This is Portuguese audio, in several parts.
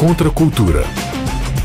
Contra a cultura.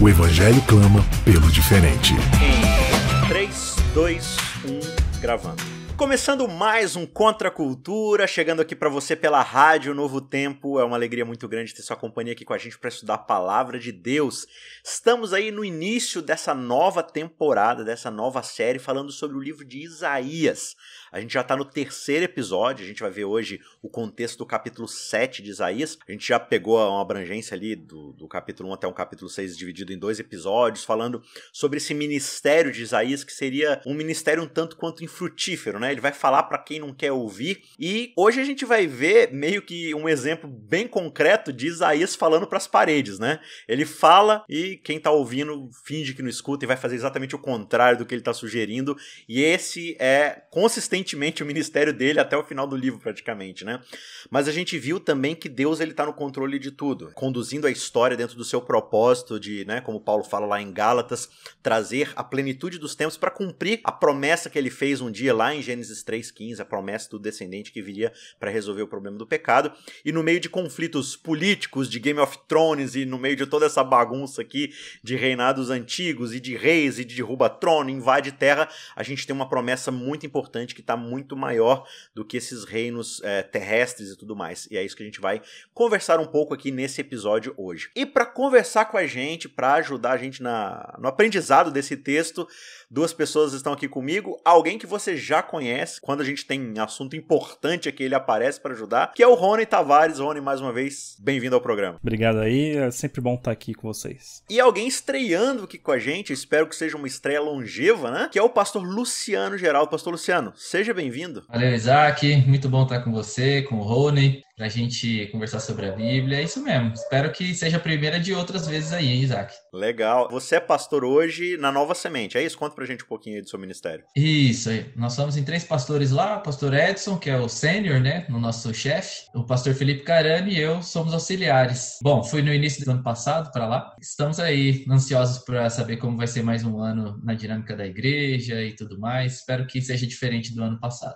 O Evangelho clama pelo diferente. Em 3, 2, 1, gravando. Começando mais um Contra a Cultura, chegando aqui pra você pela Rádio Novo Tempo. É uma alegria muito grande ter sua companhia aqui com a gente para estudar a Palavra de Deus. Estamos aí no início dessa nova temporada, dessa nova série, falando sobre o livro de Isaías. A gente já está no terceiro episódio, a gente vai ver hoje o contexto do capítulo 7 de Isaías. A gente já pegou uma abrangência ali do capítulo 1 até o capítulo 6, dividido em 2 episódios, falando sobre esse ministério de Isaías, que seria um ministério um tanto quanto infrutífero, né? Ele vai falar para quem não quer ouvir. E hoje a gente vai ver meio que um exemplo bem concreto de Isaías falando para as paredes, né? Ele fala e quem está ouvindo finge que não escuta e vai fazer exatamente o contrário do que ele está sugerindo. E esse é consistentemente o ministério dele até o final do livro praticamente, né? Mas a gente viu também que Deus ele tá no controle de tudo, conduzindo a história dentro do seu propósito de, né, como Paulo fala lá em Gálatas, trazer a plenitude dos tempos para cumprir a promessa que ele fez um dia lá em Gênesis 3:15, a promessa do descendente que viria para resolver o problema do pecado. E no meio de conflitos políticos, de Game of Thrones e no meio de toda essa bagunça aqui de reinados antigos e de reis e de derruba trono, invade terra, a gente tem uma promessa muito importante que está muito maior do que esses reinos terrestres e tudo mais. E é isso que a gente vai conversar um pouco aqui nesse episódio hoje. E para conversar com a gente, para ajudar a gente no aprendizado desse texto, duas pessoas estão aqui comigo. Alguém que você já conhece, quando a gente tem assunto importante aqui, ele aparece para ajudar, que é o Rony Tavares. Rony, mais uma vez, bem-vindo ao programa. Obrigado aí, é sempre bom estar aqui com vocês. E alguém estreando aqui com a gente, espero que seja uma estreia longeva, né? Que é o pastor Luciano Geraldo. Pastor Luciano, seja bem-vindo. Valeu, Isaac. Muito bom estar com você, com o Rony, pra gente conversar sobre a Bíblia. É isso mesmo. Espero que seja a primeira de outras vezes aí, hein, Isaac? Legal. Você é pastor hoje na Nova Semente, é isso? Conta pra gente um pouquinho aí do seu ministério. Isso aí. Nós somos em 3 pastores lá. O pastor Edson, que é o sênior, né? O nosso chefe. O pastor Felipe Carani e eu somos auxiliares. Bom, fui no início do ano passado para lá. Estamos aí ansiosos para saber como vai ser mais um ano na dinâmica da igreja e tudo mais. Espero que seja diferente do ano passado.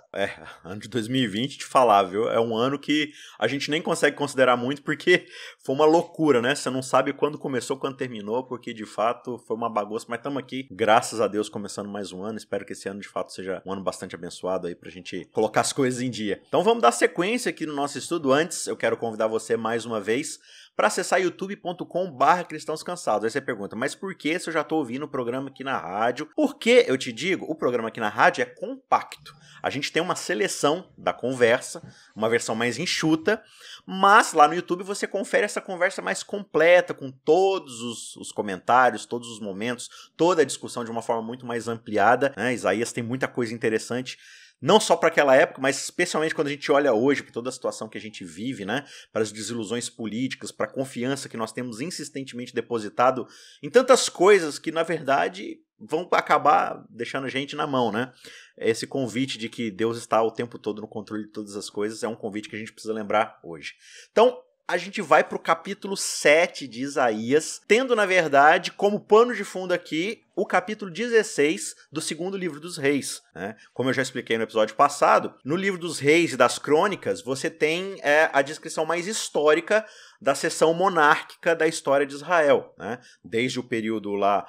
Ano de 2020, te falar, viu? É um ano que a gente nem consegue considerar muito porque foi uma loucura, né? Você não sabe quando começou, quando terminou, porque de fato foi uma bagunça. Mas estamos aqui, graças a Deus, começando mais um ano. Espero que esse ano de fato seja um ano bastante abençoado aí pra gente colocar as coisas em dia. Então vamos dar sequência aqui no nosso estudo. Antes, eu quero convidar você mais uma vez para acessar youtube.com/cristãos cansados. Aí você pergunta, mas por que se eu já estou ouvindo o programa aqui na rádio? Porque, eu te digo, o programa aqui na rádio é compacto. A gente tem uma seleção da conversa, uma versão mais enxuta, mas lá no YouTube você confere essa conversa mais completa, com todos os comentários, todos os momentos, toda a discussão de uma forma muito mais ampliada, né? Isaías tem muita coisa interessante, não só para aquela época, mas especialmente quando a gente olha hoje para toda a situação que a gente vive, né? Para as desilusões políticas, para a confiança que nós temos insistentemente depositado em tantas coisas que, na verdade, vão acabar deixando a gente na mão, né? Esse convite de que Deus está o tempo todo no controle de todas as coisas é um convite que a gente precisa lembrar hoje. Então, a gente vai para o capítulo 7 de Isaías, tendo, na verdade, como pano de fundo aqui, o capítulo 16 do segundo livro dos reis, né? Como eu já expliquei no episódio passado, no livro dos reis e das crônicas, você tem a descrição mais histórica da seção monárquica da história de Israel, né? Desde o período lá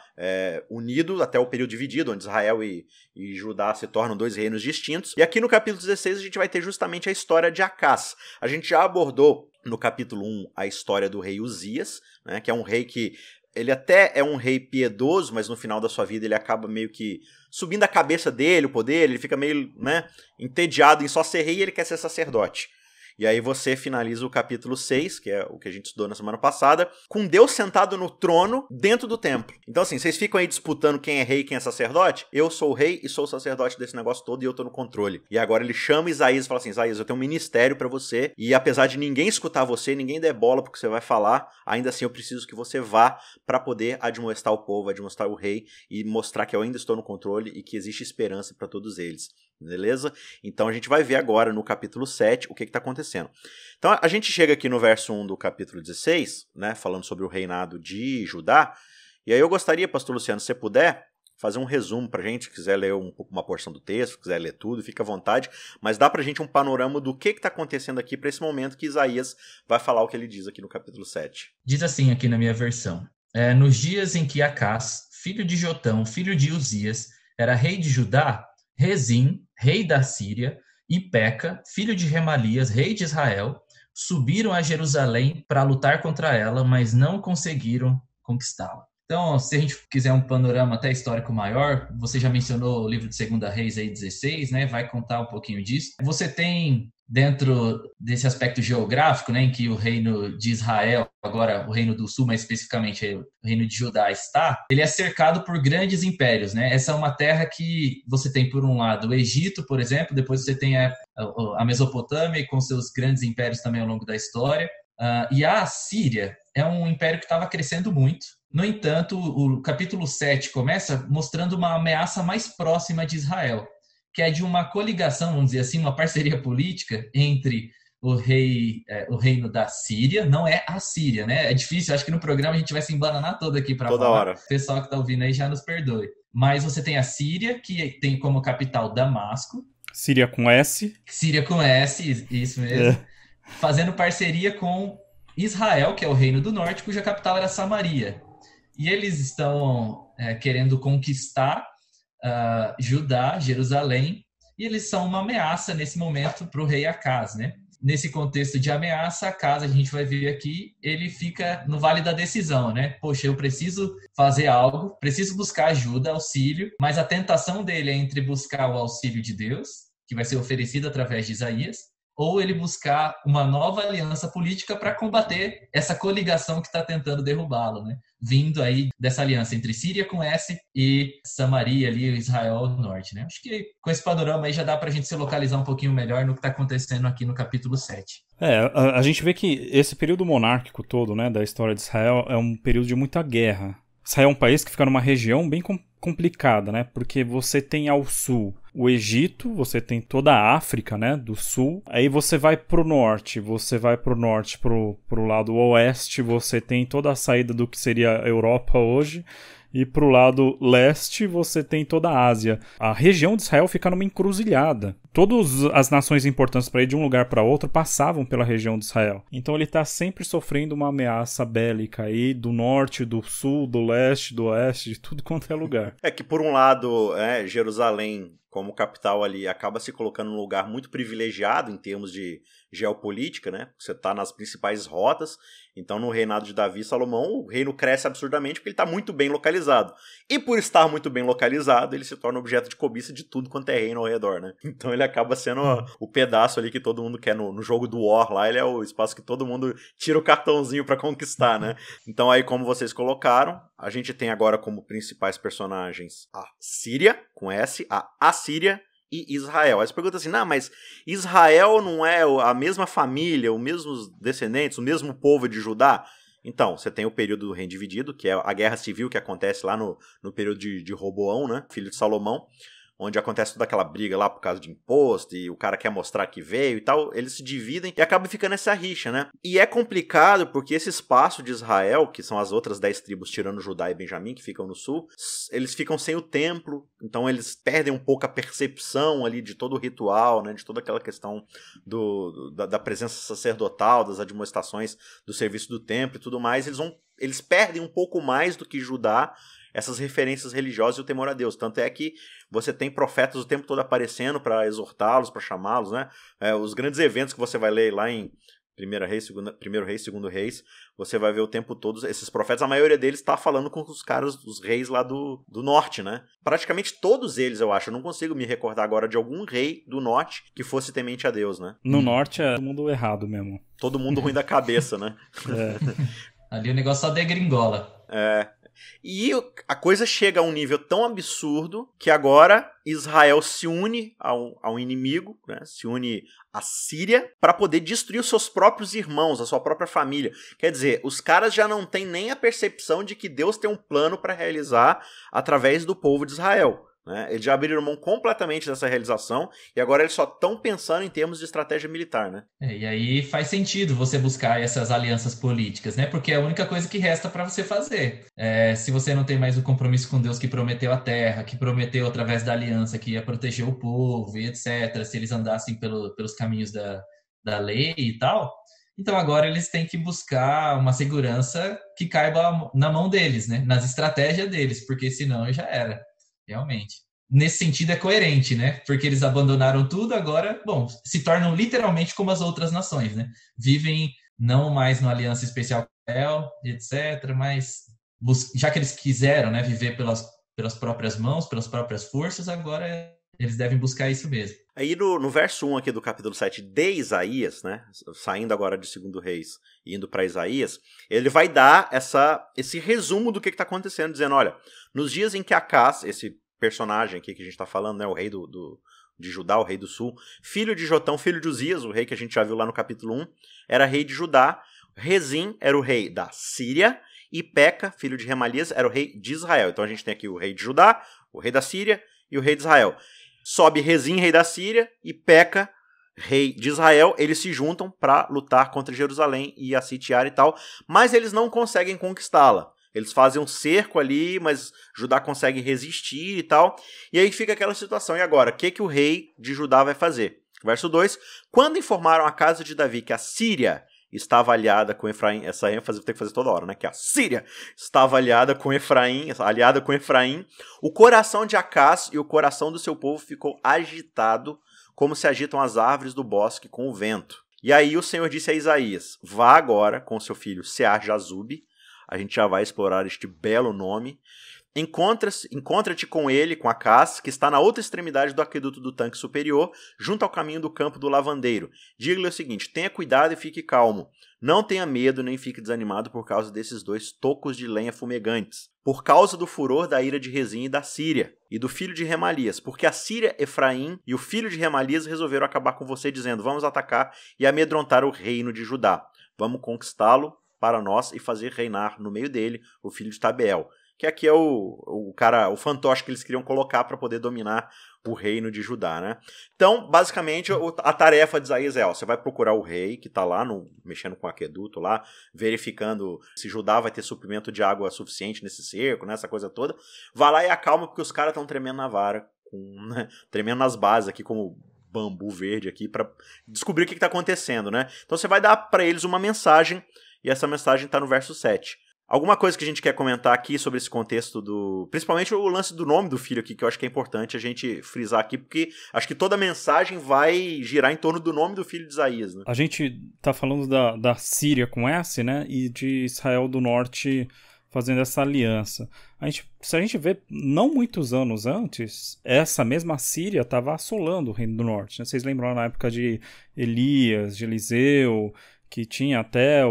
unido até o período dividido, onde Israel e Judá se tornam 2 reinos distintos. E aqui no capítulo 16 a gente vai ter justamente a história de Acás. A gente já abordou no capítulo 1 a história do rei Uzias, né? Que é um rei que ele até é um rei piedoso, mas no final da sua vida ele acaba meio que subindo a cabeça dele, o poder, ele fica meio, né, entediado em só ser rei e ele quer ser sacerdote. E aí você finaliza o capítulo 6, que é o que a gente estudou na semana passada, com Deus sentado no trono dentro do templo. Então assim, vocês ficam aí disputando quem é rei e quem é sacerdote? Eu sou o rei e sou o sacerdote desse negócio todo e eu tô no controle. E agora ele chama Isaías e fala assim, Isaías, eu tenho um ministério pra você e apesar de ninguém escutar você, ninguém der bola pro que você vai falar, ainda assim eu preciso que você vá pra poder admoestar o povo, admoestar o rei e mostrar que eu ainda estou no controle e que existe esperança pra todos eles. Beleza? Então a gente vai ver agora no capítulo 7 o que está acontecendo. Então a gente chega aqui no verso 1 do capítulo 16, né, falando sobre o reinado de Judá. E aí eu gostaria, pastor Luciano, se você puder, fazer um resumo pra gente, se quiser ler uma porção do texto, se quiser ler tudo, fica à vontade, mas dá pra gente um panorama do que tá acontecendo aqui pra esse momento que Isaías vai falar o que ele diz aqui no capítulo 7. Diz assim aqui na minha versão: nos dias em que Acás, filho de Jotão, filho de Uzias, era rei de Judá, Rezim, rei da Síria, e Peca, filho de Remalias, rei de Israel, subiram a Jerusalém para lutar contra ela, mas não conseguiram conquistá-la. Então, se a gente quiser um panorama até histórico maior, você já mencionou o livro de 2 Reis aí 16, né? Vai contar um pouquinho disso. Você tem, dentro desse aspecto geográfico, né, em que o reino de Israel, agora o reino do sul, mais especificamente o reino de Judá está, ele é cercado por grandes impérios, né? Essa é uma terra que você tem, por um lado, o Egito, por exemplo, depois você tem a Mesopotâmia com seus grandes impérios também ao longo da história, e a Síria é um império que estava crescendo muito. No entanto, o capítulo 7 começa mostrando uma ameaça mais próxima de Israel, que é de uma coligação, vamos dizer assim, uma parceria política entre o reino da Síria, não é a Síria, né? É difícil, acho que no programa a gente vai se embananar todo aqui para falar. Toda hora. O pessoal que está ouvindo aí já nos perdoe. Mas você tem a Síria, que tem como capital Damasco. Síria com S. Síria com S, isso mesmo. Fazendo parceria com Israel, que é o reino do norte, cuja capital era Samaria. E eles estão querendo conquistar Judá, Jerusalém, e eles são uma ameaça nesse momento para o rei Acás, né? Nesse contexto de ameaça, Acás, a gente vai ver aqui, ele fica no vale da decisão, né? Poxa, eu preciso fazer algo, preciso buscar ajuda, auxílio, mas a tentação dele é entre buscar o auxílio de Deus, que vai ser oferecido através de Isaías, ou ele buscar uma nova aliança política para combater essa coligação que está tentando derrubá-lo, né? Vindo aí dessa aliança entre Síria com S e Samaria, ali, Israel do norte, né? Acho que com esse panorama aí já dá para a gente se localizar um pouquinho melhor no que está acontecendo aqui no capítulo 7. A gente vê que esse período monárquico todo, né, da história de Israel é um período de muita guerra. Israel é um país que fica numa região bem complicada, né? Porque você tem ao sul o Egito, você tem toda a África, né, do sul. Aí você vai pro norte pro lado oeste, você tem toda a saída do que seria a Europa hoje. E pro lado leste você tem toda a Ásia. A região de Israel fica numa encruzilhada. Todas as nações importantes para ir de um lugar para outro passavam pela região de Israel. Então ele está sempre sofrendo uma ameaça bélica aí do norte, do sul, do leste, do oeste, de tudo quanto é lugar. É que por um lado, Jerusalém como capital ali acaba se colocando num lugar muito privilegiado em termos de geopolítica, né? Você está nas principais rotas. Então, no reinado de Davi e Salomão, o reino cresce absurdamente porque ele está muito bem localizado. E por estar muito bem localizado, ele se torna objeto de cobiça de tudo quanto é reino ao redor, né? Então ele acaba sendo o pedaço ali que todo mundo quer no jogo do War lá, ele é o espaço que todo mundo tira o cartãozinho para conquistar, né? Então aí, como vocês colocaram, a gente tem agora como principais personagens a Síria, com S, a Assíria e Israel. Aí você pergunta assim, mas Israel não é a mesma família, os mesmos descendentes, o mesmo povo de Judá? Então, você tem o período do reino dividido, que é a guerra civil que acontece lá no período de Roboão, né, filho de Salomão, onde acontece toda aquela briga lá por causa de imposto, e o cara quer mostrar que veio e tal, eles se dividem e acaba ficando essa rixa, né? E é complicado porque esse espaço de Israel, que são as outras 10 tribos, tirando Judá e Benjamim, que ficam no sul, eles ficam sem o templo, então eles perdem um pouco a percepção ali de todo o ritual, né? De toda aquela questão da presença sacerdotal, das admoestações do serviço do templo e tudo mais, eles perdem um pouco mais do que Judá, essas referências religiosas e o temor a Deus. Tanto é que você tem profetas o tempo todo aparecendo para exortá-los, para chamá-los, né? Os grandes eventos que você vai ler lá em Primeiro Reis, Segundo Reis, você vai ver o tempo todo esses profetas, a maioria deles está falando com os caras, os reis lá do norte, né? Praticamente todos eles, eu acho. Eu não consigo me recordar agora de algum rei do norte que fosse temente a Deus, né? No norte é todo mundo errado mesmo. Todo mundo ruim da cabeça, né? Ali o negócio só degringola. E a coisa chega a um nível tão absurdo que agora Israel se une ao inimigo, né? Se une à Síria para poder destruir os seus próprios irmãos, a sua própria família. Quer dizer, os caras já não têm nem a percepção de que Deus tem um plano para realizar através do povo de Israel. né? Eles já abriram mão completamente dessa realização e agora eles só estão pensando em termos de estratégia militar, né? E aí faz sentido você buscar essas alianças políticas, né? Porque é a única coisa que resta para você fazer. Se você não tem mais o compromisso com Deus que prometeu a terra, que prometeu através da aliança que ia proteger o povo e etc., se eles andassem pelos caminhos da lei e tal, então agora eles têm que buscar uma segurança que caiba na mão deles, né? Nas estratégias deles, porque senão já era, realmente. Nesse sentido é coerente, né? Porque eles abandonaram tudo, agora, bom, se tornam literalmente como as outras nações, né? Vivem não mais numa aliança especial com Israel, etc., mas já que eles quiseram, né, viver pelas próprias mãos, pelas próprias forças, agora eles devem buscar isso mesmo. Aí no verso 1 aqui do capítulo 7 de Isaías, né, saindo agora de 2 Reis e indo para Isaías, ele vai dar esse resumo do que está acontecendo, dizendo, olha, nos dias em que Acaz, esse personagem aqui que a gente está falando, né, o rei de Judá, o rei do sul, filho de Jotão, filho de Uzias, o rei que a gente já viu lá no capítulo 1, era rei de Judá, Rezim era o rei da Síria, e Peca, filho de Remalias, era o rei de Israel. Então a gente tem aqui o rei de Judá, o rei da Síria e o rei de Israel. Sobe Rezim, rei da Síria, e Peca, rei de Israel, eles se juntam para lutar contra Jerusalém e a sitiar e tal, mas eles não conseguem conquistá-la. Eles fazem um cerco ali, mas Judá consegue resistir e tal, e aí fica aquela situação. E agora, o que o rei de Judá vai fazer? Verso 2, quando informaram a casa de Davi que a Síria estava aliada com Efraim, essa ênfase tem que fazer toda hora, né? Que a Síria estava aliada com Efraim, o coração de Acaz e o coração do seu povo ficou agitado, como se agitam as árvores do bosque com o vento. E aí o Senhor disse a Isaías, vá agora com seu filho Sear-Jazube, a gente já vai explorar este belo nome, encontra-te com ele, com Acaz, que está na outra extremidade do aqueduto do tanque superior, junto ao caminho do campo do lavandeiro. Diga-lhe o seguinte, tenha cuidado e fique calmo. Não tenha medo nem fique desanimado por causa desses 2 tocos de lenha fumegantes. Por causa do furor da ira de Rezim e da Síria, e do filho de Remalias, porque a Síria, Efraim e o filho de Remalias resolveram acabar com você, dizendo, vamos atacar e amedrontar o reino de Judá. Vamos conquistá-lo para nós e fazer reinar no meio dele o filho de Tabeel. Que aqui é o fantoche que eles queriam colocar para poder dominar o reino de Judá, né? Então, basicamente, a tarefa de Isaías é, você vai procurar o rei que está lá, mexendo com o aqueduto lá, verificando se Judá vai ter suprimento de água suficiente nesse cerco, né, essa coisa toda. Vai lá e acalma, porque os caras estão tremendo na vara, né, tremendo nas bases aqui, como bambu verde aqui, para descobrir o que está acontecendo, né? Então, você vai dar para eles uma mensagem, e essa mensagem está no verso 7. Alguma coisa que a gente quer comentar aqui sobre esse contexto principalmente o lance do nome do filho aqui, que eu acho que é importante a gente frisar aqui, porque acho que toda a mensagem vai girar em torno do nome do filho de Isaías, né? A gente tá falando da Síria com S, né? E de Israel do Norte fazendo essa aliança. Se a gente vê, não muitos anos antes, essa mesma Síria estava assolando o Reino do Norte, né? Vocês lembram na época de Elias, de Eliseu, que tinha até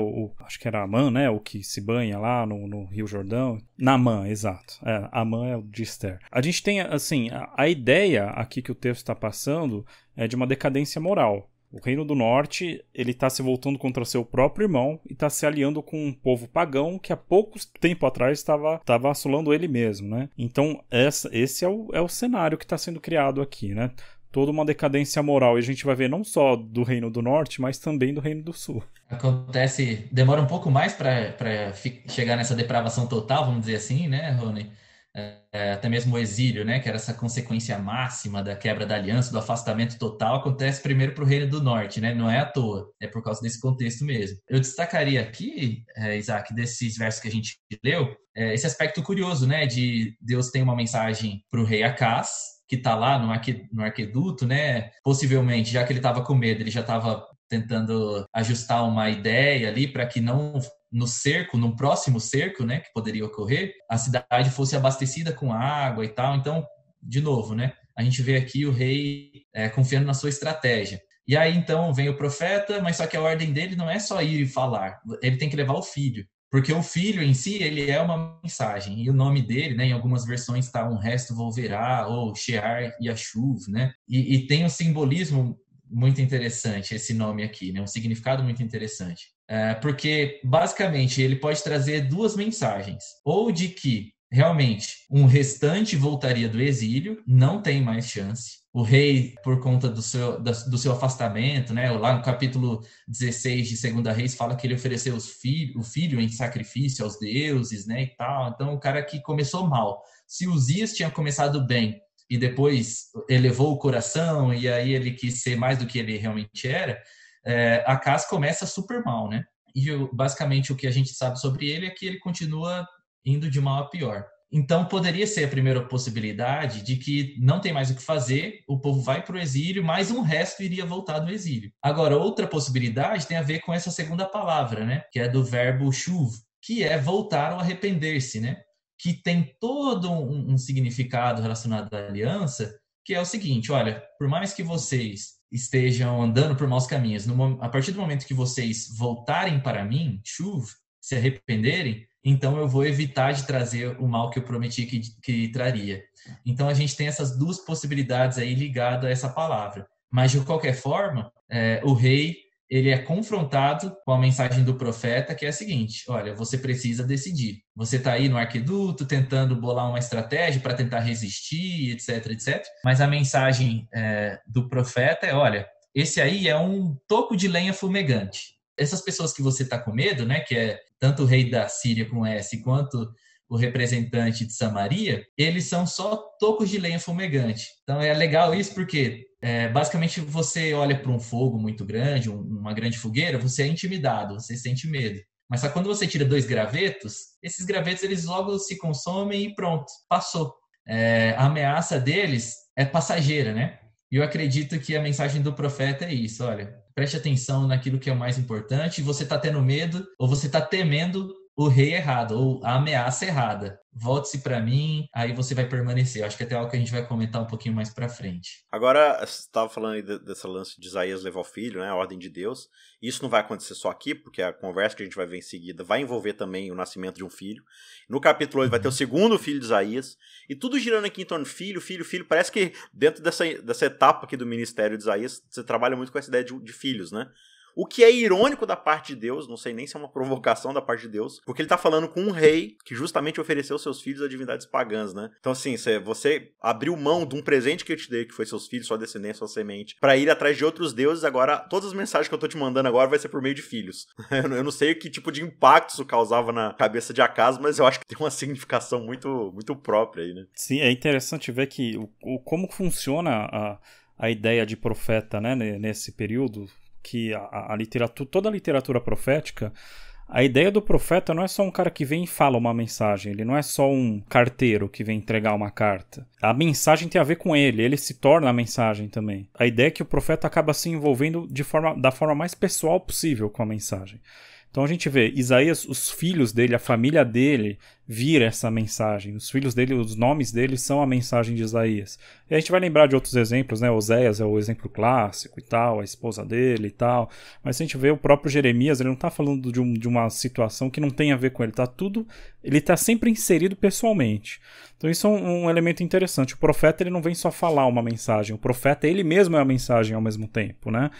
acho que era Amã, né, o que se banha lá no Rio Jordão. Naamã, exato. Amã é o de Esther. A gente tem, assim, a ideia aqui que o texto está passando é de uma decadência moral. O Reino do Norte, ele está se voltando contra o seu próprio irmão e está se aliando com um povo pagão que há pouco tempo atrás estava assolando ele mesmo, né? Então, esse é o cenário que está sendo criado aqui, né? Toda uma decadência moral. E a gente vai ver não só do Reino do Norte, mas também do Reino do Sul. Demora um pouco mais para chegar nessa depravação total, vamos dizer assim, né, Rony? Até mesmo o exílio, né, que era essa consequência máxima da quebra da aliança, do afastamento total, acontece primeiro para o Reino do Norte, né? Não é à toa, é por causa desse contexto mesmo. Eu destacaria aqui, Isaac, desses versos que a gente leu, esse aspecto curioso, né, de Deus tem uma mensagem para o rei Acaz, que está lá no arqueduto, né? Possivelmente, já que ele estava com medo, ele já estava tentando ajustar uma ideia ali para que não no próximo cerco, né, que poderia ocorrer, a cidade fosse abastecida com água e tal. Então, de novo, né, a gente vê aqui o rei confiando na sua estratégia. E aí, então, vem o profeta, mas só que a ordem dele não é só ir e falar, ele tem que levar o filho. Porque o filho em si, ele é uma mensagem. E o nome dele, né, em algumas versões está um resto volverá, ou Shear Yashuv, né? E tem um simbolismo muito interessante, esse nome aqui, né? Um significado muito interessante. Porque, basicamente, ele pode trazer 2 mensagens. Ou de que realmente, um restante voltaria do exílio, não tem mais chance. O rei, por conta do seu afastamento, né? Lá no capítulo 16 de 2 Reis, fala que ele ofereceu o filho em sacrifício aos deuses, né? E tal. Então, o cara que começou mal. Se Uzias tinha começado bem e depois elevou o coração e aí ele quis ser mais do que ele realmente era, Acaz começa super mal, né? E basicamente o que a gente sabe sobre ele é que ele continua indo de mal a pior. Então, poderia ser a primeira possibilidade de que não tem mais o que fazer, o povo vai para o exílio, mas um resto iria voltar do exílio. Agora, outra possibilidade tem a ver com essa segunda palavra, né? Que é do verbo shuv, que é voltar ou arrepender-se, né? Que tem todo um significado relacionado à aliança, que é o seguinte, olha, por mais que vocês estejam andando por maus caminhos, a partir do momento que vocês voltarem para mim, shuv, se arrependerem, então eu vou evitar de trazer o mal que eu prometi que traria. Então a gente tem essas duas possibilidades aí ligadas a essa palavra. Mas de qualquer forma, o rei ele é confrontado com a mensagem do profeta, que é a seguinte: olha, você precisa decidir. Você está aí no arqueduto tentando bolar uma estratégia para tentar resistir, etc, etc. Mas a mensagem do profeta é: olha, esse aí é um toco de lenha fumegante. Essas pessoas que você está com medo, né, que é tanto o rei da Síria com S quanto o representante de Samaria, eles são só tocos de lenha fumegante. Então é legal isso porque basicamente você olha para um fogo muito grande, uma grande fogueira, você é intimidado, você sente medo. Mas só quando você tira 2 gravetos, esses gravetos eles logo se consomem e pronto, passou. A ameaça deles é passageira, né? E eu acredito que a mensagem do profeta é isso, olha, preste atenção naquilo que é o mais importante, você está tendo medo ou você está temendo o rei errado ou a ameaça errada. Volte-se para mim, aí você vai permanecer. Eu acho que até algo que a gente vai comentar um pouquinho mais para frente. Agora, você estava falando aí desse lance de Isaías levar o filho, né, a ordem de Deus. Isso não vai acontecer só aqui, porque a conversa que a gente vai ver em seguida vai envolver também o nascimento de um filho. No capítulo 8 vai ter o segundo filho de Isaías. E tudo girando aqui em torno de filho, filho, filho. Parece que dentro dessa etapa aqui do ministério de Isaías, você trabalha muito com essa ideia de filhos, né? O que é irônico da parte de Deus, não sei nem se é uma provocação da parte de Deus, porque ele tá falando com um rei que justamente ofereceu seus filhos a divindades pagãs, né? Então assim, você abriu mão de um presente que eu te dei, que foi seus filhos, sua descendência, sua semente, pra ir atrás de outros deuses. Agora, todas as mensagens que eu tô te mandando agora vai ser por meio de filhos. Eu não sei que tipo de impacto isso causava na cabeça de Acaz, mas eu acho que tem uma significação muito, muito própria aí, né? Sim, é interessante ver que como funciona a ideia de profeta, né, nesse período, que a literatura, toda a literatura profética, a ideia do profeta não é só um cara que vem e fala uma mensagem, ele não é só um carteiro que vem entregar uma carta. A mensagem tem a ver com ele se torna a mensagem também. A ideia é que o profeta acaba se envolvendo da forma mais pessoal possível com a mensagem. Então a gente vê Isaías, os filhos dele, a família dele vira essa mensagem. Os filhos dele, os nomes dele são a mensagem de Isaías. E a gente vai lembrar de outros exemplos, né? Oséias é o exemplo clássico e tal, a esposa dele e tal. Mas se a gente vê o próprio Jeremias, ele não está falando de uma situação que não tem a ver com ele. Ele está sempre inserido pessoalmente. Então isso é um elemento interessante. O profeta ele não vem só falar uma mensagem. O profeta ele mesmo é a mensagem ao mesmo tempo, né?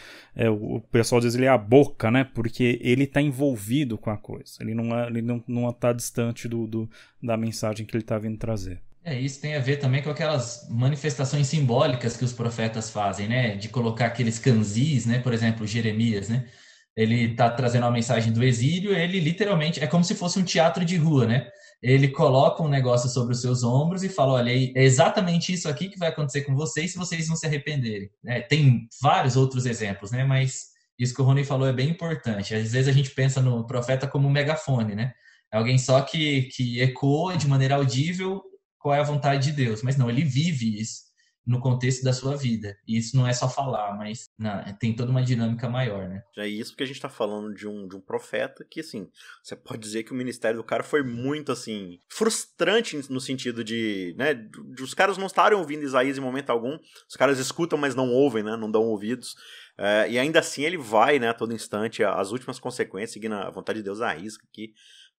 O pessoal diz ele é a boca, né? Porque ele está envolvido com a coisa. Ele não está distante da mensagem que ele está vindo trazer. Isso tem a ver também com aquelas manifestações simbólicas que os profetas fazem, né? De colocar aqueles canzis, né? Por exemplo, Jeremias, né? Ele está trazendo uma mensagem do exílio, ele literalmente, é como se fosse um teatro de rua, né? Ele coloca um negócio sobre os seus ombros e fala, olha, é exatamente isso aqui que vai acontecer com vocês se vocês não se arrependerem. Tem vários outros exemplos, né? Mas isso que o Rony falou é bem importante. Às vezes a gente pensa no profeta como um megafone, né? É alguém só que ecoa de maneira audível qual é a vontade de Deus. Mas não, ele vive isso no contexto da sua vida. E isso não é só falar, mas tem toda uma dinâmica maior, né? É isso porque a gente tá falando de um profeta que, assim, você pode dizer que o ministério do cara foi muito, assim, frustrante no sentido de, né, de os caras não estarem ouvindo Isaías em momento algum. Os caras escutam, mas não ouvem, né, não dão ouvidos. E ainda assim ele vai, né, a todo instante, as últimas consequências, seguindo a vontade de Deus à risca aqui,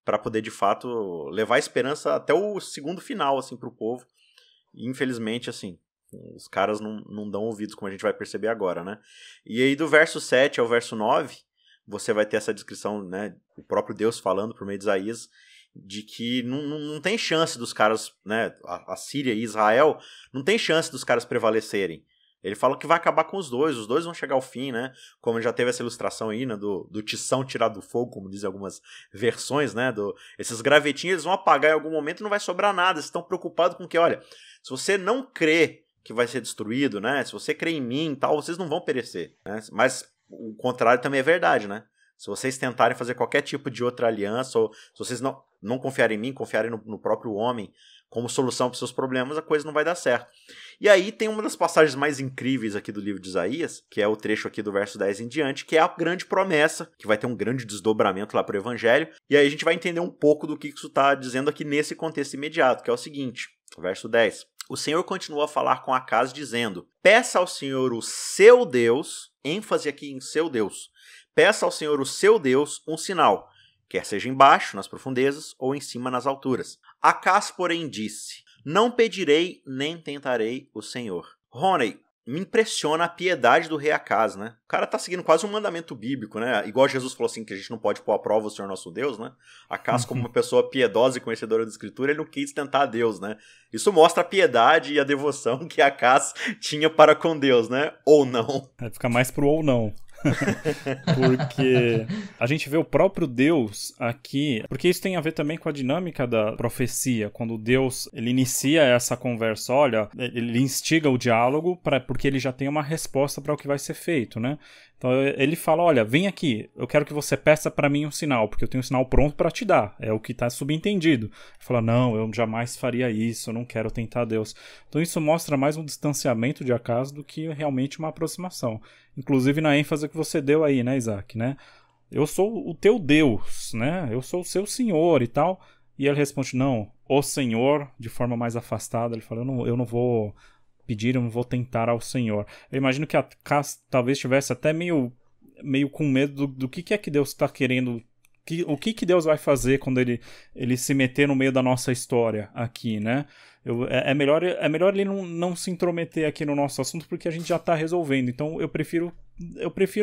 para poder, de fato, levar a esperança até o segundo final, assim, pro povo. E, infelizmente, assim, os caras não dão ouvidos, como a gente vai perceber agora, né? E aí, do verso 7 ao verso 9, você vai ter essa descrição, né, o próprio Deus falando por meio de Isaías, de que não tem chance dos caras, né, a Síria e Israel, não tem chance dos caras prevalecerem. Ele fala que vai acabar com os dois vão chegar ao fim, né? Como já teve essa ilustração aí, né? Do tição tirado do fogo, como dizem algumas versões, né? Esses gravetinhos eles vão apagar em algum momento e não vai sobrar nada. Vocês estão preocupados com que, olha, se você não crê que vai ser destruído, né? Se você crê em mim e tal, vocês não vão perecer, né? Mas o contrário também é verdade, né? Se vocês tentarem fazer qualquer tipo de outra aliança, ou se vocês não confiarem em mim, confiarem no próprio homem como solução para os seus problemas, a coisa não vai dar certo. E aí tem uma das passagens mais incríveis aqui do livro de Isaías, que é o trecho aqui do verso 10 em diante, que é a grande promessa, que vai ter um grande desdobramento lá para o Evangelho, e aí a gente vai entender um pouco do que isso está dizendo aqui nesse contexto imediato, que é o seguinte, verso 10. O Senhor continua a falar com Acaz, dizendo, peça ao Senhor o seu Deus, ênfase aqui em seu Deus, peça ao Senhor o seu Deus um sinal, quer seja embaixo, nas profundezas, ou em cima, nas alturas. Acaz, porém, disse, não pedirei nem tentarei o Senhor. Rony, me impressiona a piedade do rei Acaz, né? O cara tá seguindo quase um mandamento bíblico, né? Igual Jesus falou assim, que a gente não pode pôr à prova o Senhor nosso Deus, né? Acaz, como uma pessoa piedosa e conhecedora da Escritura, ele não quis tentar a Deus, né? Isso mostra a piedade e a devoção que Acaz tinha para com Deus, né? Ou não. Fica mais pro ou não. Porque a gente vê o próprio Deus aqui, porque isso tem a ver também com a dinâmica da profecia, quando Deus ele inicia essa conversa, olha, ele instiga o diálogo porque ele já tem uma resposta para o que vai ser feito, né? Então ele fala, olha, vem aqui, eu quero que você peça para mim um sinal, porque eu tenho um sinal pronto para te dar, é o que está subentendido. Ele fala, não, eu jamais faria isso, eu não quero tentar Deus. Então isso mostra mais um distanciamento de Acaz do que realmente uma aproximação. Inclusive na ênfase que você deu aí, né, Isaac, né? Eu sou o teu Deus, né? Eu sou o seu Senhor e tal. E ele responde, não, o Senhor, de forma mais afastada, ele fala, eu não vou pedir, eu não vou tentar ao Senhor. Eu imagino que Acaz talvez estivesse até meio com medo do que é que Deus está querendo, o que Deus vai fazer quando ele se meter no meio da nossa história aqui, né? É melhor ele não se intrometer aqui no nosso assunto, porque a gente já está resolvendo. Então eu prefiro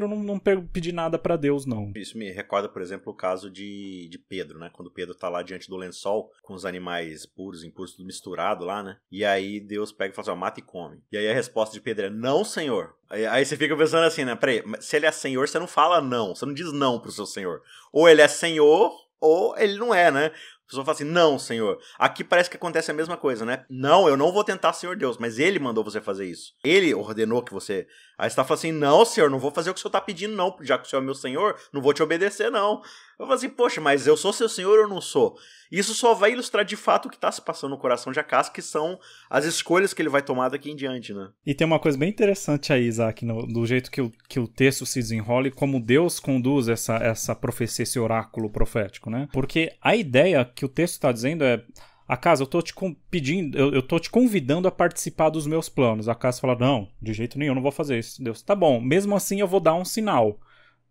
não pedir nada para Deus, não. Isso me recorda, por exemplo, o caso de Pedro, né? Quando Pedro tá lá diante do lençol, com os animais puros, impuros, tudo misturado lá, né? E aí Deus pega e fala assim, ó, mata e come. E aí a resposta de Pedro é, não, Senhor. Aí você fica pensando assim, né? Peraí, se ele é Senhor, você não fala não. Você não diz não pro seu Senhor. Ou ele é Senhor, ou ele não é, né? A pessoa fala assim, não, Senhor. Aqui parece que acontece a mesma coisa, né? Não, eu não vou tentar, Senhor Deus, mas Ele mandou você fazer isso. Ele ordenou que você... Aí você tá falando assim, não, Senhor, não vou fazer o que o Senhor tá pedindo, não. Já que o Senhor é meu Senhor, não vou te obedecer, não. Eu falo assim, poxa, mas eu sou seu Senhor ou não sou? Isso só vai ilustrar de fato o que tá se passando no coração de Acaz, que são as escolhas que ele vai tomar daqui em diante, né? E tem uma coisa bem interessante aí, Isaac, do jeito que o texto se desenrola e como Deus conduz essa profecia, esse oráculo profético, né? Porque a ideia que o texto está dizendo é, Acaz, eu tô te pedindo, eu tô te convidando a participar dos meus planos. Acaz fala, não, de jeito nenhum, eu não vou fazer isso. Deus, tá bom, mesmo assim eu vou dar um sinal.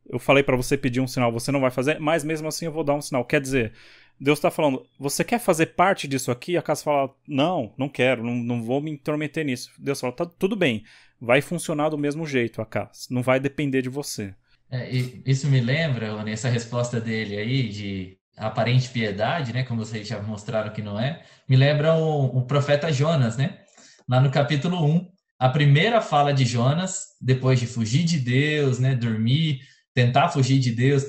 Eu falei para você pedir um sinal, você não vai fazer, mas mesmo assim eu vou dar um sinal. Quer dizer, Deus está falando, você quer fazer parte disso aqui? Acaz fala, não quero, não vou me intrometer nisso. Deus fala, tá, tudo bem, vai funcionar do mesmo jeito, Acaz, não vai depender de você. E isso me lembra, Rony, essa resposta dele aí de aparente piedade, né, como vocês já mostraram que não é, me lembra o profeta Jonas, né? Lá no capítulo 1, a primeira fala de Jonas, depois de fugir de Deus, né, tentar fugir de Deus,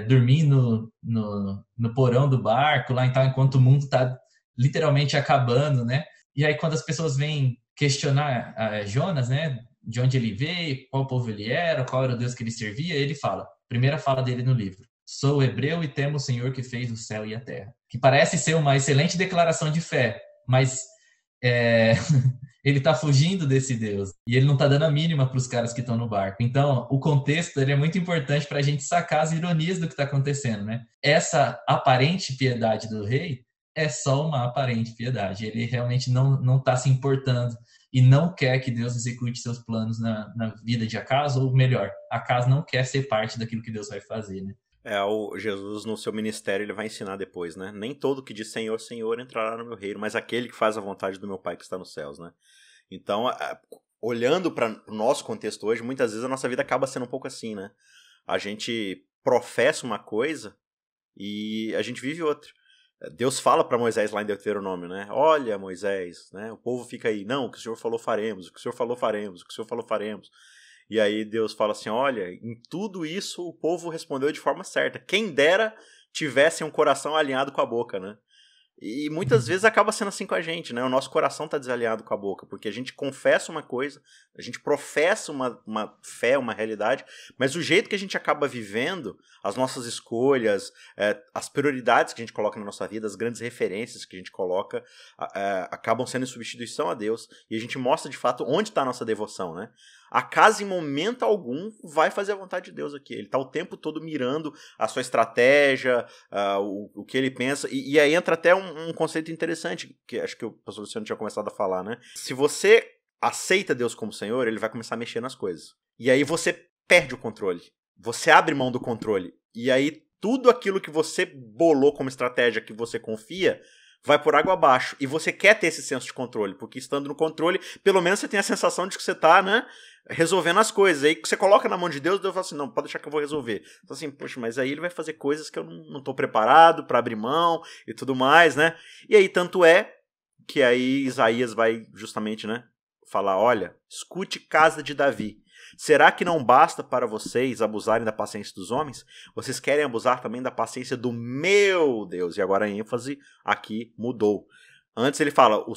dormir no porão do barco, lá então, enquanto o mundo está literalmente acabando, né? E aí quando as pessoas vêm questionar Jonas, né, de onde ele veio, qual povo ele era, qual era o Deus que ele servia, ele fala, primeira fala dele no livro, sou hebreu e temo o Senhor que fez o céu e a terra. Que parece ser uma excelente declaração de fé, mas ele está fugindo desse Deus e ele não está dando a mínima para os caras que estão no barco. Então, o contexto ele é muito importante para a gente sacar as ironias do que está acontecendo, né? Essa aparente piedade do rei é só uma aparente piedade. Ele realmente não está se importando e não quer que Deus execute seus planos na vida de Acaz, ou melhor, Acaz não quer ser parte daquilo que Deus vai fazer, né? O Jesus no seu ministério ele vai ensinar depois, né? Nem todo que diz Senhor, Senhor entrará no meu reino, mas aquele que faz a vontade do meu Pai que está nos céus, né? Então, olhando para o nosso contexto hoje, muitas vezes a nossa vida acaba sendo um pouco assim, né? A gente professa uma coisa e a gente vive outra. Deus fala para Moisés lá em Deuteronômio, né? Olha, Moisés, né? O povo fica aí, não, o que o Senhor falou faremos, o que o Senhor falou faremos, o que o Senhor falou faremos. E aí Deus fala assim, olha, em tudo isso o povo respondeu de forma certa. Quem dera tivesse um coração alinhado com a boca, né? E muitas vezes acaba sendo assim com a gente, né? O nosso coração está desalinhado com a boca, porque a gente confessa uma coisa, a gente professa uma fé, uma realidade, mas o jeito que a gente acaba vivendo, as nossas escolhas, as prioridades que a gente coloca na nossa vida, as grandes referências que a gente coloca, acabam sendo em substituição a Deus, e a gente mostra de fato onde está a nossa devoção, né? Acas em momento algum vai fazer a vontade de Deus aqui. Ele está o tempo todo mirando a sua estratégia, o que ele pensa. E aí entra até um conceito interessante, que acho que o pastor Luciano tinha começado a falar, né? Se você aceita Deus como Senhor, ele vai começar a mexer nas coisas. E aí você perde o controle. Você abre mão do controle. E aí tudo aquilo que você bolou como estratégia, que você confia, vai por água abaixo. E você quer ter esse senso de controle, porque estando no controle, pelo menos você tem a sensação de que você está, né, resolvendo as coisas. Aí que você coloca na mão de Deus, Deus fala assim, não, pode deixar que eu vou resolver. Então assim, poxa, mas aí ele vai fazer coisas que eu não estou preparado para abrir mão e tudo mais, né? E aí tanto é que aí Isaías vai justamente, né, falar, olha, escute, casa de Davi. Será que não basta para vocês abusarem da paciência dos homens? Vocês querem abusar também da paciência do meu Deus. E agora a ênfase aqui mudou. Antes ele fala, o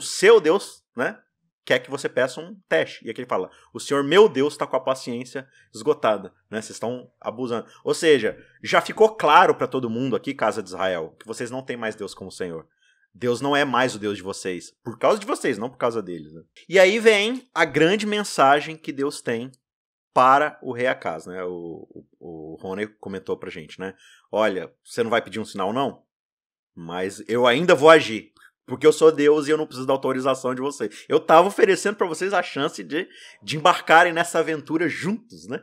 seu Deus, né, quer que você peça um teste. E aqui ele fala, o Senhor meu Deus está com a paciência esgotada, né? Vocês estão abusando. Ou seja, já ficou claro para todo mundo aqui, casa de Israel, que vocês não têm mais Deus como Senhor. Deus não é mais o Deus de vocês. Por causa de vocês, não por causa deles. Né? E aí vem a grande mensagem que Deus tem para o rei Acas, né? O Rony comentou pra gente, né? Olha, você não vai pedir um sinal, não? Mas eu ainda vou agir. Porque eu sou Deus e eu não preciso da autorização de vocês. Eu estava oferecendo para vocês a chance de embarcarem nessa aventura juntos, né?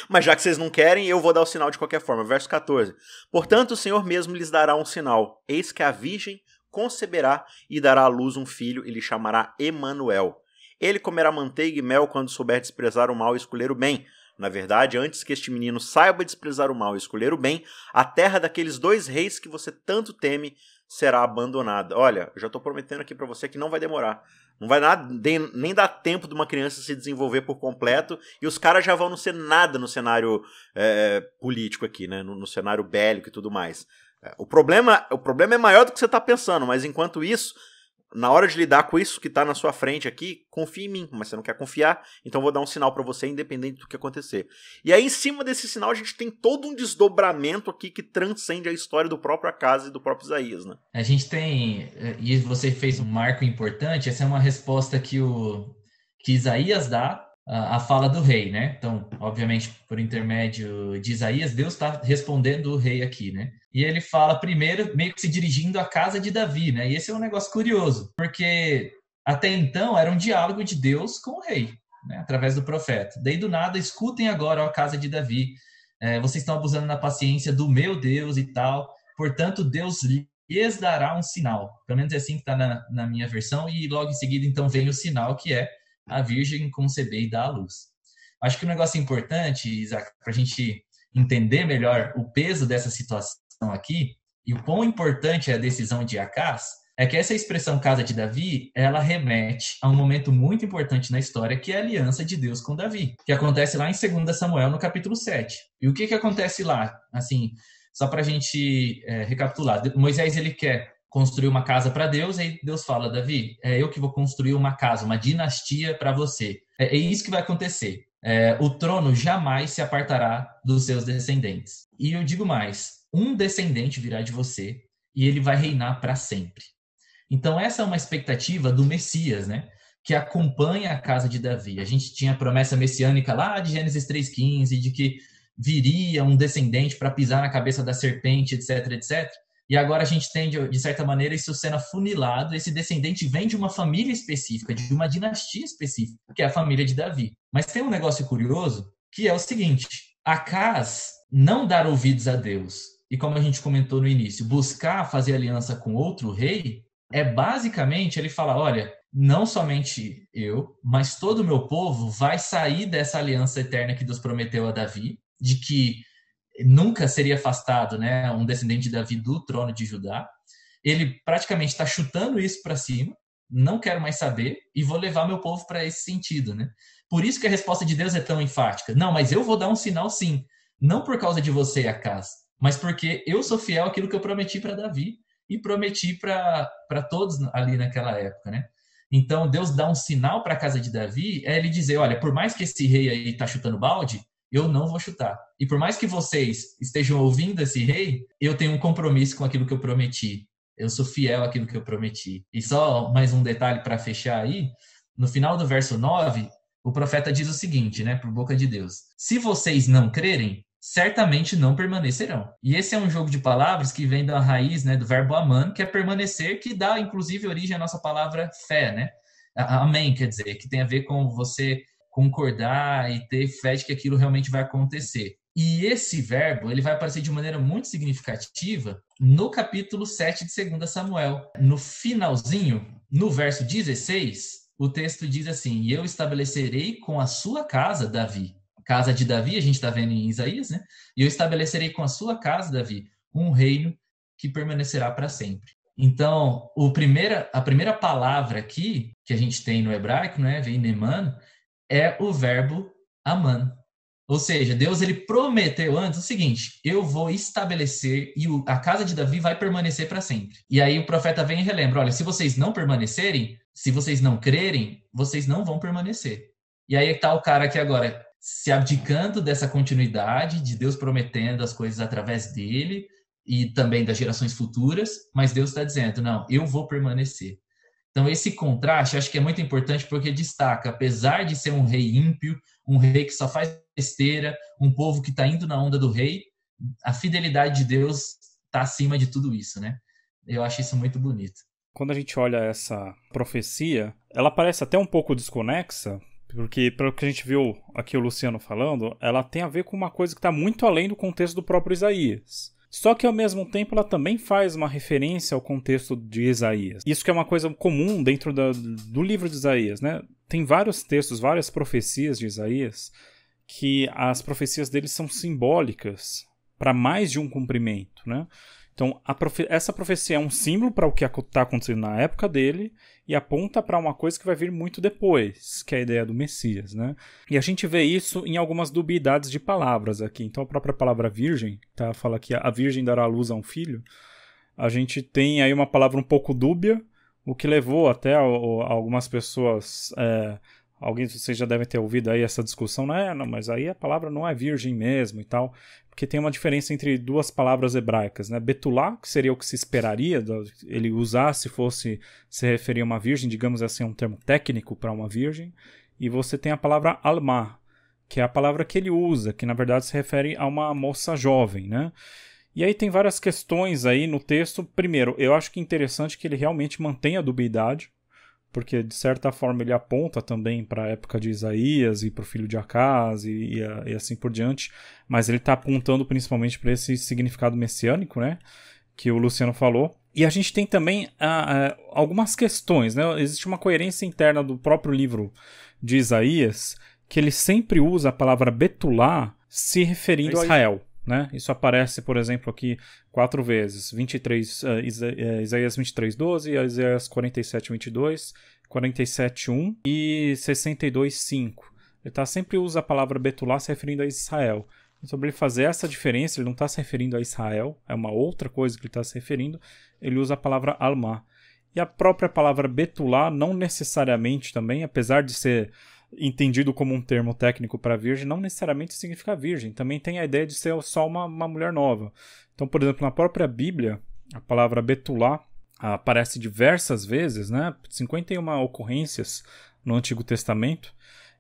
Mas já que vocês não querem, eu vou dar o sinal de qualquer forma. Verso 14. Portanto, o Senhor mesmo lhes dará um sinal. Eis que a virgem conceberá e dará à luz um filho e lhe chamará Emanuel. Ele comerá manteiga e mel quando souber desprezar o mal e escolher o bem. Na verdade, antes que este menino saiba desprezar o mal e escolher o bem, a terra daqueles 2 reis que você tanto teme será abandonada. Olha, eu já estou prometendo aqui para você que não vai demorar. Não vai nem dar tempo de uma criança se desenvolver por completo e os caras já vão não ser nada no cenário político aqui, né? No cenário bélico e tudo mais. O problema é maior do que você está pensando, mas enquanto isso, na hora de lidar com isso que está na sua frente aqui, confie em mim, mas você não quer confiar, então eu vou dar um sinal para você independente do que acontecer. E aí em cima desse sinal a gente tem todo um desdobramento aqui que transcende a história do próprio Acas e do próprio Isaías, né? A gente tem, e você fez um marco importante, essa é uma resposta que Isaías dá à fala do rei, né? Então, obviamente, por intermédio de Isaías, Deus está respondendo o rei aqui, né? E ele fala primeiro, meio que se dirigindo à casa de Davi, né? E esse é um negócio curioso, porque até então era um diálogo de Deus com o rei, né? Através do profeta. Daí do nada, escutem agora a casa de Davi. Vocês estão abusando da paciência do meu Deus e tal. Portanto, Deus lhes dará um sinal. Pelo menos é assim que está na minha versão. E logo em seguida, então, vem o sinal que é a virgem conceber e dar à luz. Acho que um negócio importante, Isaac, para a gente entender melhor o peso dessa situação aqui e o quão importante é a decisão de Acas, é que essa expressão casa de Davi, ela remete a um momento muito importante na história, que é a aliança de Deus com Davi, que acontece lá em 2 Samuel, no capítulo 7. E o que acontece lá? Assim, só para a gente recapitular. Moisés, ele quer construir uma casa para Deus, e Deus fala, Davi, é eu que vou construir uma casa, uma dinastia para você. É isso que vai acontecer. O trono jamais se apartará dos seus descendentes. E eu digo mais, um descendente virá de você e ele vai reinar para sempre. Então essa é uma expectativa do Messias, né? Que acompanha a casa de Davi. A gente tinha a promessa messiânica lá de Gênesis 3,15, de que viria um descendente para pisar na cabeça da serpente, etc, etc. E agora a gente tem, de certa maneira, isso sendo afunilado. Esse descendente vem de uma família específica, de uma dinastia específica, que é a família de Davi. Mas tem um negócio curioso, que é o seguinte. Acas não dar ouvidos a Deus, e como a gente comentou no início, buscar fazer aliança com outro rei, é basicamente ele falar, olha, não somente eu, mas todo o meu povo vai sair dessa aliança eterna que Deus prometeu a Davi, de que nunca seria afastado, né, um descendente de Davi do trono de Judá. Ele praticamente está chutando isso para cima, não quero mais saber e vou levar meu povo para esse sentido, né? Por isso que a resposta de Deus é tão enfática. Não, mas eu vou dar um sinal sim, não por causa de você e a casa, mas porque eu sou fiel àquilo que eu prometi para Davi e prometi para todos ali naquela época, né? Então Deus dá um sinal para a casa de Davi, é ele dizer, olha, por mais que esse rei aí está chutando balde, eu não vou chutar. E por mais que vocês estejam ouvindo esse rei, eu tenho um compromisso com aquilo que eu prometi. Eu sou fiel àquilo que eu prometi. E só mais um detalhe para fechar aí, no final do verso 9, o profeta diz o seguinte, né, por boca de Deus: se vocês não crerem, certamente não permanecerão. E esse é um jogo de palavras que vem da raiz, né, do verbo aman, que é permanecer, que dá inclusive origem à nossa palavra fé, né? Amém, quer dizer, que tem a ver com você concordar e ter fé de que aquilo realmente vai acontecer. E esse verbo, ele vai aparecer de maneira muito significativa no capítulo 7 de 2 Samuel. No finalzinho, no verso 16, o texto diz assim: e eu estabelecerei com a sua casa, Davi. Casa de Davi, a gente está vendo em Isaías, né? E eu estabelecerei com a sua casa, Davi, um reino que permanecerá para sempre. Então, a primeira palavra aqui que a gente tem no hebraico, né, vem neman, é o verbo aman. Ou seja, Deus ele prometeu antes o seguinte: eu vou estabelecer e a casa de Davi vai permanecer para sempre. E aí o profeta vem e relembra: olha, se vocês não permanecerem, se vocês não crerem, vocês não vão permanecer. E aí está o cara aqui agora se abdicando dessa continuidade de Deus prometendo as coisas através dele e também das gerações futuras, mas Deus está dizendo: não, eu vou permanecer. Então, esse contraste acho que é muito importante porque destaca, apesar de ser um rei ímpio, um rei que só faz besteira, um povo que está indo na onda do rei, a fidelidade de Deus está acima de tudo isso, né? Eu acho isso muito bonito. Quando a gente olha essa profecia, ela parece até um pouco desconexa, porque, pelo que a gente viu aqui o Luciano falando, ela tem a ver com uma coisa que está muito além do contexto do próprio Isaías. Só que, ao mesmo tempo, ela também faz uma referência ao contexto de Isaías. Isso que é uma coisa comum dentro do livro de Isaías, né? Tem vários textos, várias profecias de Isaías, que as profecias deles são simbólicas para mais de um cumprimento, né? Então, essa profecia é um símbolo para o que está acontecendo na época dele e aponta para uma coisa que vai vir muito depois, que é a ideia do Messias, né? E a gente vê isso em algumas dubiedades de palavras aqui. Então, a própria palavra virgem, tá? Fala que a virgem dará à luz a um filho. A gente tem aí uma palavra um pouco dúbia, o que levou até algumas pessoas... Alguém de vocês já devem ter ouvido aí essa discussão, né? Não, mas aí a palavra não é virgem mesmo e tal, porque tem uma diferença entre duas palavras hebraicas, né? Betulá, que seria o que se esperaria ele usar se fosse se referir a uma virgem, digamos assim, um termo técnico para uma virgem, e você tem a palavra alma, que é a palavra que ele usa, que na verdade se refere a uma moça jovem, né? E aí tem várias questões aí no texto. Primeiro, eu acho que é interessante que ele realmente mantenha a dubiedade, porque de certa forma ele aponta também para a época de Isaías e para o filho de Acaz e assim por diante, mas ele está apontando principalmente para esse significado messiânico, né, que o Luciano falou. E a gente tem também algumas questões, né? Existe uma coerência interna do próprio livro de Isaías, que ele sempre usa a palavra Betulá se referindo a Israel. Né? Isso aparece, por exemplo, aqui 4 vezes: Isaías 23:12, Isaías 47:22, 47:1 e 62:5. Ele sempre usa a palavra Betulá se referindo a Israel. E sobre ele fazer essa diferença, ele não está se referindo a Israel, é uma outra coisa que ele está se referindo, ele usa a palavra Alma. E a própria palavra Betulá não necessariamente também, apesar de ser entendido como um termo técnico para virgem, não necessariamente significa virgem. Também tem a ideia de ser só uma mulher nova. Então, por exemplo, na própria Bíblia, a palavra Betulá aparece diversas vezes, né? 51 ocorrências no Antigo Testamento,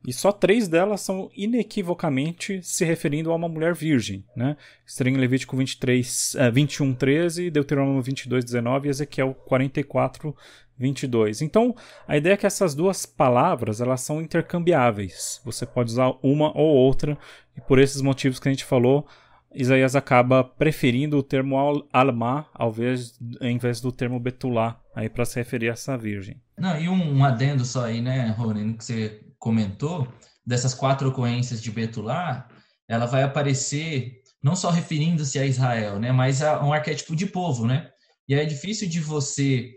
e só 3 delas são inequivocamente se referindo a uma mulher virgem, né? Seria em Levítico 21:13, Deuteronômio 22:19 e Ezequiel 44:22. Então, a ideia é que essas duas palavras, elas são intercambiáveis. Você pode usar uma ou outra, e por esses motivos que a gente falou, Isaías acaba preferindo o termo Alma em vez do termo Betulá, aí para se referir a essa virgem. Não, e um adendo só aí, né, Rony, que você comentou, dessas 4 ocorrências de Betulá, ela vai aparecer não só referindo-se a Israel, né, mas a um arquétipo de povo, né? E aí é difícil de você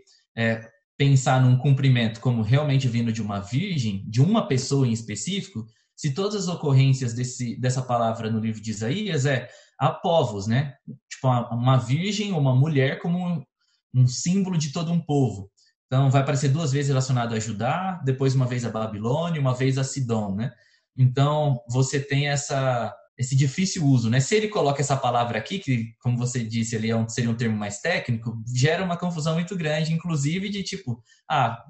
pensar num cumprimento como realmente vindo de uma virgem, de uma pessoa em específico, se todas as ocorrências dessa palavra no livro de Isaías a povos, né? Tipo, uma virgem ou uma mulher como um símbolo de todo um povo. Então, vai aparecer 2 vezes relacionado a Judá, depois uma vez a Babilônia, uma vez a Sidom, né? Então, você tem esse difícil uso, né? Se ele coloca essa palavra aqui, que, como você disse, ali seria um termo mais técnico, gera uma confusão muito grande, inclusive de tipo,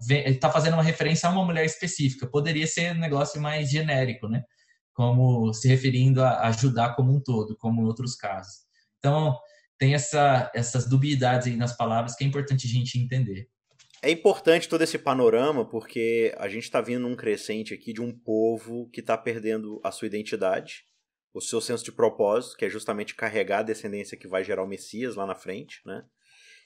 ele está fazendo uma referência a uma mulher específica. Poderia ser um negócio mais genérico, né? Como se referindo a Judá como um todo, como em outros casos. Então, tem essas dubiedades aí nas palavras que é importante a gente entender. É importante todo esse panorama porque a gente está vindo num crescente aqui de um povo que está perdendo a sua identidade, o seu senso de propósito, que é justamente carregar a descendência que vai gerar o Messias lá na frente, né?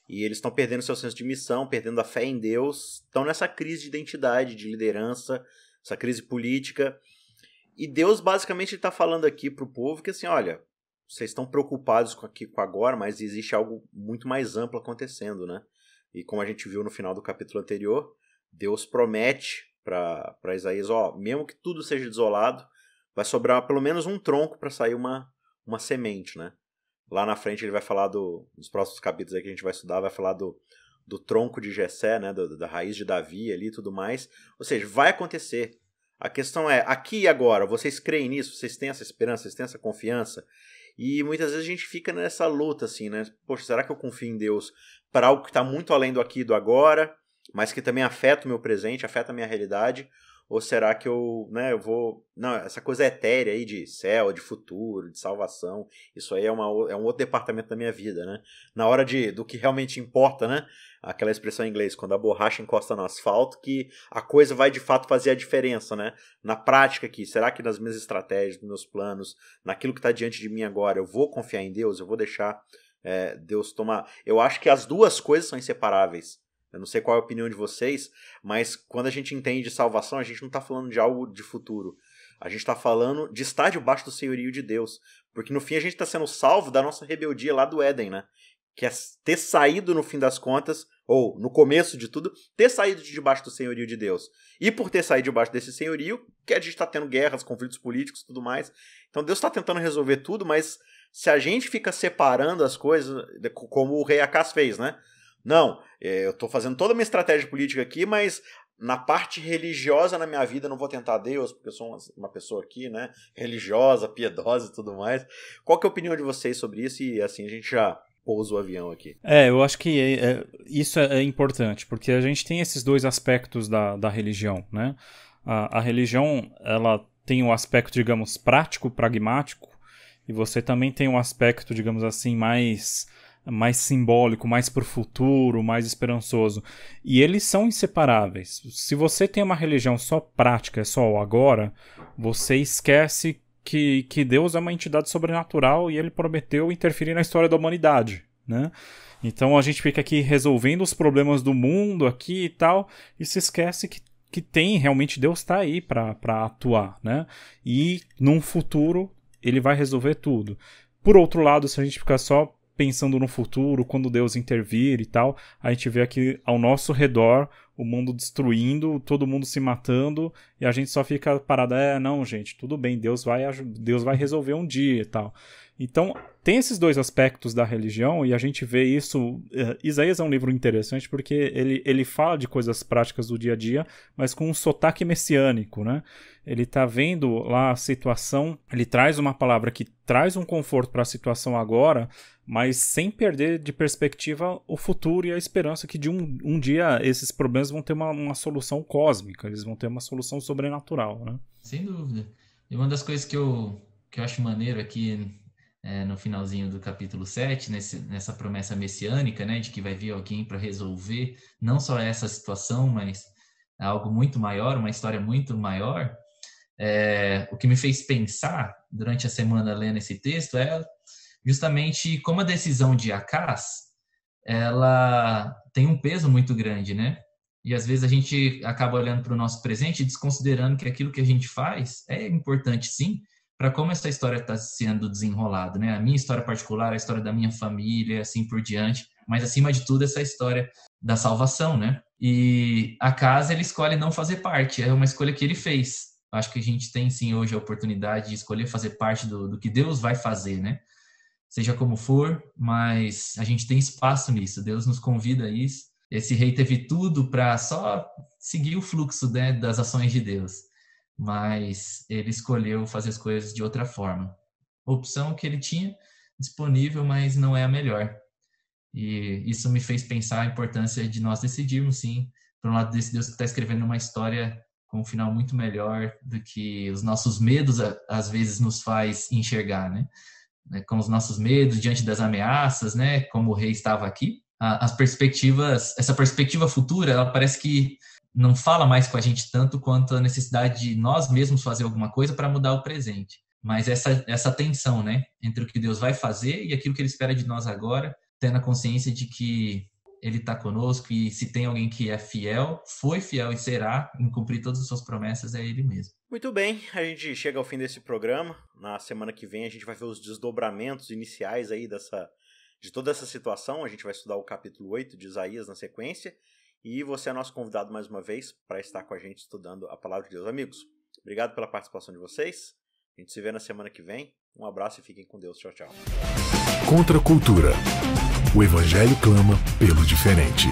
E eles estão perdendo seu senso de missão, perdendo a fé em Deus, estão nessa crise de identidade, de liderança, essa crise política. E Deus basicamente está falando aqui para o povo que assim, olha, vocês estão preocupados com agora, mas existe algo muito mais amplo acontecendo, né? E como a gente viu no final do capítulo anterior, Deus promete para Isaías, mesmo que tudo seja desolado, vai sobrar pelo menos um tronco para sair uma semente, né? Lá na frente ele vai falar nos próximos capítulos aí que a gente vai estudar, vai falar do tronco de Jessé, né? Da raiz de Davi ali e tudo mais. Ou seja, vai acontecer. A questão é, aqui e agora, vocês creem nisso? Vocês têm essa esperança? Vocês têm essa confiança? E muitas vezes a gente fica nessa luta assim, né? Poxa, será que eu confio em Deus para algo que está muito além do aqui e do agora, mas que também afeta o meu presente, afeta a minha realidade? Ou será que eu vou... Não, essa coisa etérea aí de céu, de futuro, de salvação, isso aí é um outro departamento da minha vida, né? Na hora do que realmente importa, né? Aquela expressão em inglês, quando a borracha encosta no asfalto, que a coisa vai de fato fazer a diferença, né? Na prática aqui, será que nas minhas estratégias, nos meus planos, naquilo que está diante de mim agora, eu vou confiar em Deus? Eu vou deixar Deus tomar... Eu acho que as duas coisas são inseparáveis. Eu não sei qual é a opinião de vocês, mas quando a gente entende salvação, a gente não está falando de algo de futuro. A gente está falando de estar debaixo do senhorio de Deus. Porque no fim a gente está sendo salvo da nossa rebeldia lá do Éden, né? Que é ter saído no fim das contas, ou no começo de tudo, ter saído de debaixo do senhorio de Deus. E por ter saído debaixo desse senhorio, que a gente está tendo guerras, conflitos políticos e tudo mais. Então Deus está tentando resolver tudo, mas se a gente fica separando as coisas, como o rei Acás fez, né? Não, eu estou fazendo toda a minha estratégia política aqui, mas na parte religiosa na minha vida eu não vou tentar Deus, porque eu sou uma pessoa aqui, né, religiosa, piedosa e tudo mais. Qual que é a opinião de vocês sobre isso? E assim, a gente já pousa o avião aqui. Eu acho que isso é importante, porque a gente tem esses dois aspectos da religião, né? A religião, ela tem um aspecto, digamos, prático, pragmático, e você também tem um aspecto, digamos assim, mais simbólico, mais pro futuro, mais esperançoso. E eles são inseparáveis. Se você tem uma religião só prática, é só o agora, você esquece que Deus é uma entidade sobrenatural e ele prometeu interferir na história da humanidade, né? Então a gente fica aqui resolvendo os problemas do mundo aqui e tal, e se esquece que tem, realmente Deus está aí para atuar, né? E num futuro ele vai resolver tudo. Por outro lado, se a gente ficar só pensando no futuro, quando Deus intervir e tal, a gente vê aqui ao nosso redor o mundo destruindo, todo mundo se matando, e a gente só fica parado, não, gente, tudo bem, Deus vai resolver um dia e tal. Então, tem esses dois aspectos da religião, e a gente vê isso... Isaías é um livro interessante porque ele fala de coisas práticas do dia a dia, mas com um sotaque messiânico, né? Ele tá vendo lá a situação, ele traz uma palavra que traz um conforto para a situação agora, mas sem perder de perspectiva o futuro e a esperança que de um dia esses problemas vão ter uma solução cósmica, eles vão ter uma solução sobrenatural, né? Sem dúvida. E uma das coisas que eu acho maneiro aqui no finalzinho do capítulo 7, nessa promessa messiânica, né, de que vai vir alguém para resolver não só essa situação, mas algo muito maior, uma história muito maior, o que me fez pensar durante a semana lendo esse texto é justamente como a decisão de Acás, ela tem um peso muito grande, né? E às vezes a gente acaba olhando para o nosso presente e desconsiderando que aquilo que a gente faz é importante sim, para como essa história está sendo desenrolada, né? A minha história particular, a história da minha família, assim por diante, mas acima de tudo essa história da salvação, né? E a casa ele escolhe não fazer parte, é uma escolha que ele fez. Acho que a gente tem sim hoje a oportunidade de escolher fazer parte do que Deus vai fazer, né? Seja como for, mas a gente tem espaço nisso, Deus nos convida a isso. Esse rei teve tudo para só seguir o fluxo, né, das ações de Deus, mas ele escolheu fazer as coisas de outra forma. Opção que ele tinha disponível, mas não é a melhor. E isso me fez pensar a importância de nós decidirmos, sim, por um lado desse Deus que está escrevendo uma história com um final muito melhor do que os nossos medos às vezes nos faz enxergar, né? Com os nossos medos diante das ameaças, né? Como o rei estava aqui, as perspectivas, essa perspectiva futura, ela parece que não fala mais com a gente tanto quanto a necessidade de nós mesmos fazer alguma coisa para mudar o presente. Mas essa tensão, né, entre o que Deus vai fazer e aquilo que Ele espera de nós agora, tendo a consciência de que Ele está conosco e se tem alguém que é fiel, foi fiel e será em cumprir todas as suas promessas, é Ele mesmo. Muito bem, a gente chega ao fim desse programa. Na semana que vem a gente vai ver os desdobramentos iniciais aí de toda essa situação. A gente vai estudar o capítulo 8 de Isaías na sequência. E você é nosso convidado mais uma vez para estar com a gente estudando a Palavra de Deus. Amigos, obrigado pela participação de vocês. A gente se vê na semana que vem. Um abraço e fiquem com Deus. Tchau, tchau. Contra a cultura. O Evangelho clama pelo diferente.